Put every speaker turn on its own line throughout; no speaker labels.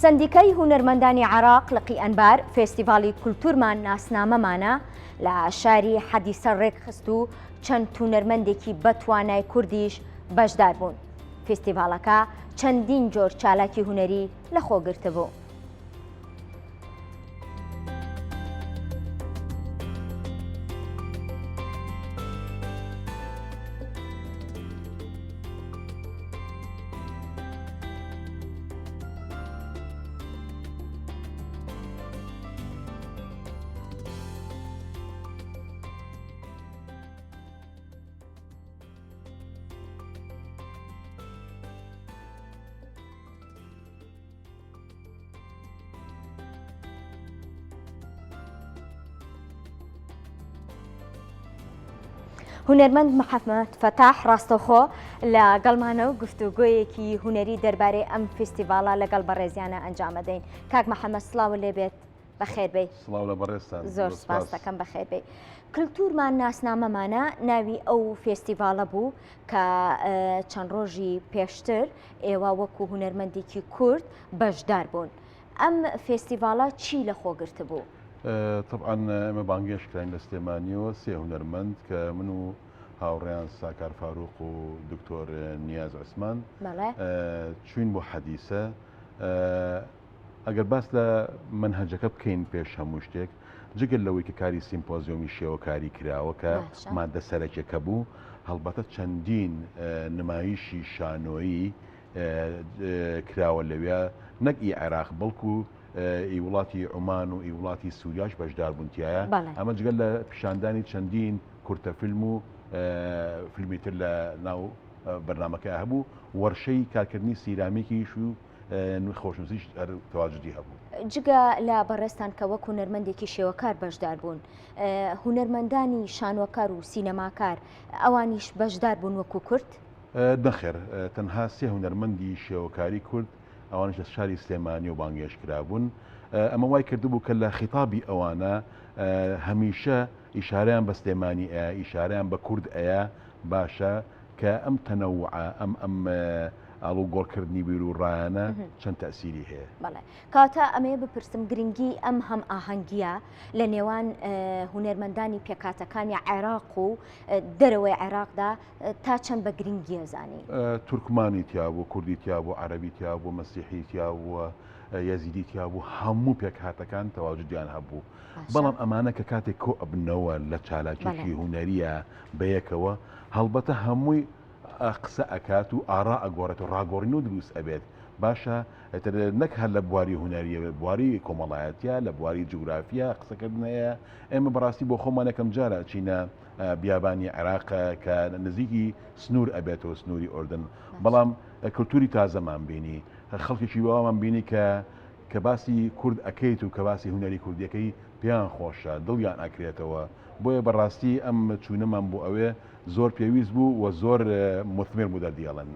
سندیکەی هونەرمەندانی عێراق لە قیئەنبار فێستیڤاڵی کولتورمان ناسنامەمانە لە شاری حەدیسە ڕێکخست و چەند هونەرمەندێکی بەتوانای کوردیش بەشدار بوون. فێستیڤاڵەکە چەندین جۆر چالاکی هونەری لەخۆگرتبوو. هونەرمەند محەممەد فەتاح ڕاستەوخۆ لە گەڵمانە و گفتوگۆیەکی هونەری دەربارەی ئەم فستیڤاڵە لەگەڵ بەڕێزیانە ئەنجامەدەین. کاک محەممەد سڵاو لێبێت بەخێربێ. زۆر سپاس دەکەم بەخێربێ. کللتورمان ناسنامەمانە ناوی ئەو فێستیڤاڵە بوو کە چەند ڕۆژی پێشتر ئێوە وەکو هونەرمەندێکی کورد بەشدار بوون. ئەم فێستیڤاڵە چی لەخۆگرت بوو؟
طبعا ئەمە بانگێشکراین لە سلێمانیەوە سێ هونەرمەند کە من و هاوڕێیان ساکار فاروق و دکتۆر نیاز عوسمان چوین بۆ حەدیسە. ئەگەر باس لە منهەجەکە بکەین پێش هەموو شتێک جگەل لەوەی کە کاری سیمپۆزیۆمی شێوەکاری کراوە کە مادە سەرەکیەکە بوو، هەڵبەتە چەندین نمایشی شانۆیی کراوە لەوێ، نەک ئی عێراق بەڵکو ئی وڵاتی عومان و ئی وڵاتی سووریاش بەشدار بوونتیایە. ئەمە جگەل لە پیشاندانی چەندین کورتە فیلم و فیلمی تر لە ناو بەرنامەکە هەبوو، وەرشەی کارکردنی سیرامێکیش و خۆشنووسیش تەواجدی هەبوو.
جگە لە بەڕێستان کە وەک هونەرمەندێکی شێوەکار بەشدار بوون، هونەرمەندانی شانۆکار و سینەماکار ئەوانیش بەشدار بوون وەکو کورد؟
نەخێر، تەنها سێ هونەرمەندی شێوەکاری کورد ئەوانش لە شاری سلێمانی و بانگێشکرا بوون. ئەمە وای کردبوو کە لە خیتابی ئەوانە هەمیشە ئیشاریان بە سلێمانی ئەیە، ئیشاریان بە کورد ئەیە. باشە کە ئەم تەنەوعە ئەم ئاڵو گۆڕکردنی بیر و ڕایانە چەند تەسیری هەیە.
بەڵێ کاتە ئەمەیە بپرسم گرنگی ئەم هەم ئاهەنگیە لە نێوان هونەرمەندانی پێکاتەکانی عێراق و دەرەوەی عێراقدا تا چەند بە گرنگیە زانی؟
تورکمانی تیا بوو، کوردی تیا بوو، عەرەبی تیا بوو، مەسیحی تیا بووە، یەزیدی تیا بوو، هەموو پێکهاتەکان تەواجدیان هەبوو. بەڵام ئەمانە کە کاتێک کۆ ئەبنەوە لە چالاکیی هونەریە بەیەکەوە، هەڵبەتە هەمووی قسە ئەکات و ئارا ئەگۆڕێت و ڕاگۆڕین و دروست ئەبێت. باشە نەک هەر لە بواری هونەریە، بواری کۆمەڵایەتە، لە بواری جوگرافیا قسەکردنەیە. ئێمە بەڕاستی بۆ خۆمان یەکەم جارە چینە بیابانی عێراق کە نزیکی سنوور ئەبێتەوە، سنووری ئوردن. بەڵام کللتوری تازەمان بینی، خەڵکیی وامان بینی کە باسی کورد ئەکەیت و کە باسی هونەری کوردیەکەی پێیان خۆشە، دڵیان ئەکرێتەوە. بۆیە بەڕاستی ئەم چوونەمان بۆ ئەوێ زۆر پێویست بوو و زۆر مثمر بوو دەردیاڵن.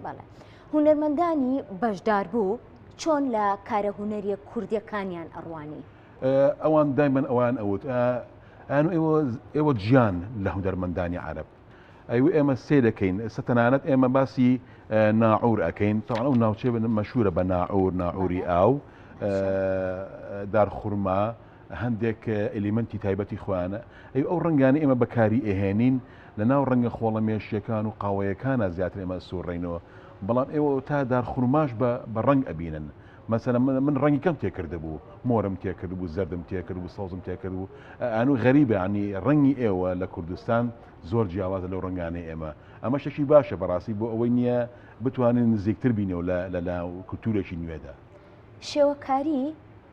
هونەرمەندانی بەشدار بوو چۆن لە کارە هونەریە کوردیەکانیان ئەڕوانی؟
ئەوان دایمەن ئەوان ئەوت ئێوە گیان لە هونەرمەندانی عەرەب، ئەوە ئێمە سێ دەکەین. سەتەنانەت ئێمە باسی ناعور ئەەکەین. تەواو ئەو ناوچێ مەشهورە بە ناعوری ئاو، دارخورما، هەندێک ئەلیمەنتی تایبەتی خۆیانە. ئەو ڕەنگانی ئێمە بەکاری ئەهێنین لە ناو ڕەنگە خۆڵە مێشیەکان و قاوەیەکانە زیاتر ئێمە سوڕێنەوە. بەڵام ئێوە تا دارخورماش بە ڕەنگ ئەبینن. مەسەلەن من ڕەنگی کەم تێکرده بوو، مۆرم تێکرد بوو، زەردم تێکرد بوو، سەوزم تێکرد بوو. ئەنوو غەریبە، ینی ڕەنگی ئێوە لە کوردستان زۆر جیاوازە لەو ڕەنگانەی ئێمە. ئەمە شەشی باشە بەڕاستی بۆ ئەوەی نییە بتوانین نزیکتر بینەوە لە کولتورێکی نوێدا.
شێوەکاری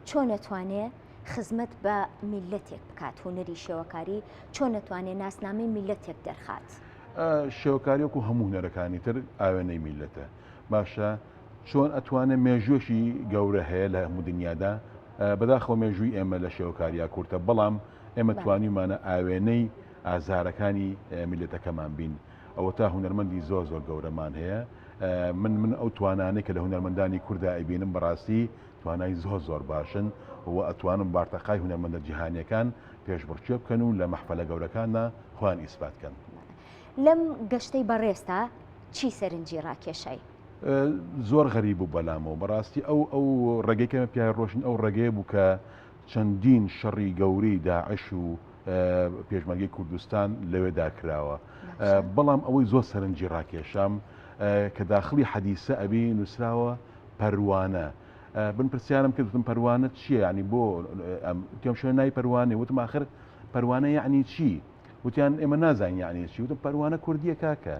چۆن نەتوانێت خزمەت بە میلەتێک بکات؟ هونەری شێوەکاری چۆن نەتوانێت ناسنامەی میلەتێک دەرخات؟
شێوەکاری وەکو هەموو هونەرەکانی تر ئاوێنەی میلەتە. باشە چۆن ئەتوانێت مێژوێکی گەورە هەیە لە هەموو دنیادا، بەداخەوە مێژووی ئێمە لە شێوەکاریە کورتە، بەڵام ئێمە توانیمانە ئاوێنەی ئازارەکانی میلەتەکەمان بین. ئەوە تا هونەرمەندی زۆر زۆر گەورەمان هەیە. من ئەو توانانەی کە لە هونەرمەندانی کووردا ئەبینم بەڕاستی توانای زۆر باشن و ئەتوانم بارتەقای هونەرمەندە جیهانیەکان پێشبڕکێ بکەن و لە مەحفەلە گەورەکاندا خۆیان ئیسباتکەن.
لەم گەشتەی بەڕێستا چی سەرنجی ڕاکێشای؟
زۆر غەریب و بەلامەوە بەڕاستی ئەو ڕێگەیکەمە پیاە ڕۆشن ئەو ڕێگەی بوو کە چەندین شەڕی گەورەی داعش و پێشمەرگەی کوردستان لەوێدا کراوە بەڵام ئەوەی زۆر سەرنجی ڕاکێشام کە داخلی حەدیسە ئەبی نووسراوە پەروانە بن پرسیارم کردم پەروانە چییە ینی بۆ تێم شوێن نای پەروانێ وتم آخر پەروانە یعنی چی وتیان ئێمە نازانین یعنی چی وتم پەروانە کوردیە کاکە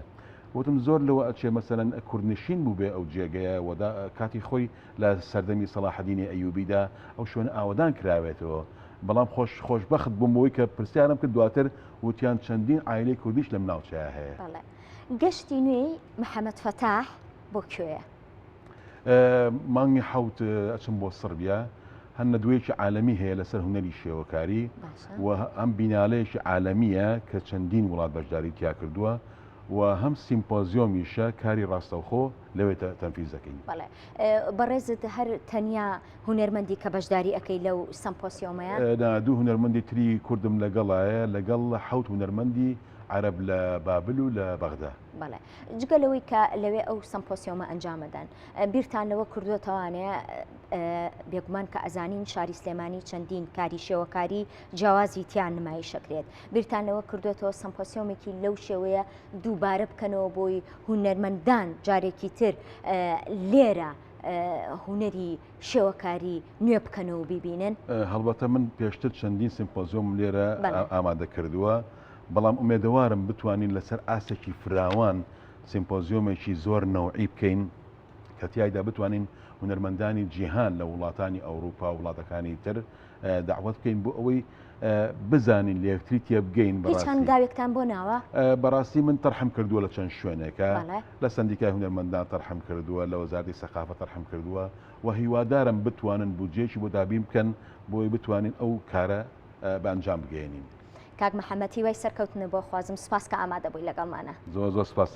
وتم زۆر لەوە ئەچێ مەسەرەن کوردنشین بوو بێ ئەو جێگەیە وەدا کاتی خۆی لە سەردەمی سەلاحەدینی ئەیوبیدا ئەو شوێنە ئاوەدان کراوێتەوە بەڵام خۆشبەخت بوومەوەی کە پرسیارم کرد دواتر وتیان چەندین عایلەی کوردیش لەم ناوچەیە هەیە
گەشتی نوێی محەممەد فەتاح بۆ کوێیە
مانگی حوت ئەچم بۆ سربیا هەنە دوێکی عالەمی هەیە لەسەر هونەری شێوەکاری و ئەم بینالەیەکی عالەمیە کە چەندین وڵات بەشداری تیا کردووە و هەم سیمپۆزیۆمیشە کاری ڕاستەوخۆ لەوێتە تەنفیز دەکەین
بەڕێزت هەر تەنیا هونەرمەندی کە بەشداری ئەەکەی لەو سمپۆسیۆمەیە
دوو هونەرمەندی تری کوردم لەگەڵایە لەگەڵ حوت هونەرمەندی عرب لە بابل و لە بەغدا
بەڵێ جگەلەوەی کە لەوێ ئەو سمپۆسیۆمە ئەنجامەدان بیرتان لەوە کردوتەوانەیە بێگومان کە ئەزانین شاری سلێمانی چەندین کاری شێوەکاری جیاوازی تیان نمایشەکرێت بیرتانەوە کردوێتەوە سمپۆسیۆمێکی لەو شێوەیە دووبارە بکەنەوە بۆی هونەرمەندان جارێکی تر لێرە هونەری شێوەکاری نوێ بکەنەوە بیبینن
هەڵبەتە من پێشتر چەندین سیمپۆزیۆم لێرە ئامادە کردووە بەڵام ئومێدەوارم بتوانین لەسەر ئاسێکی فراوان سیمپۆزیۆمێکی زۆر نەوعی بکەین کە تیایدا بتوانین هونەرمەندانی جیهان لە وڵاتانی ئەوروپا و وڵاتەکانی تر داوت بکەین بۆ ئەوەی بزانین لە یەکتری تێ بگەین
چەند داوێکتان بۆ ناوە
بەڕاستی من تەرحم کردووە لە چەند شوێنێکە لە سندیکای هونەرمەندان تەرحم کردووە لە وەزارەتی سەقافە تەرحم کردووە و هیوادارم بتوانن بودجێکی بۆ دابین بکەن بۆی بتوانین ئەو کارە بە ئەنجام بگەێنین
کاک محەممەدی وای سەرکەوتنە بۆ خوازم سپاس کە ئامادە بووی لەگەڵمانە
زۆر سپاس.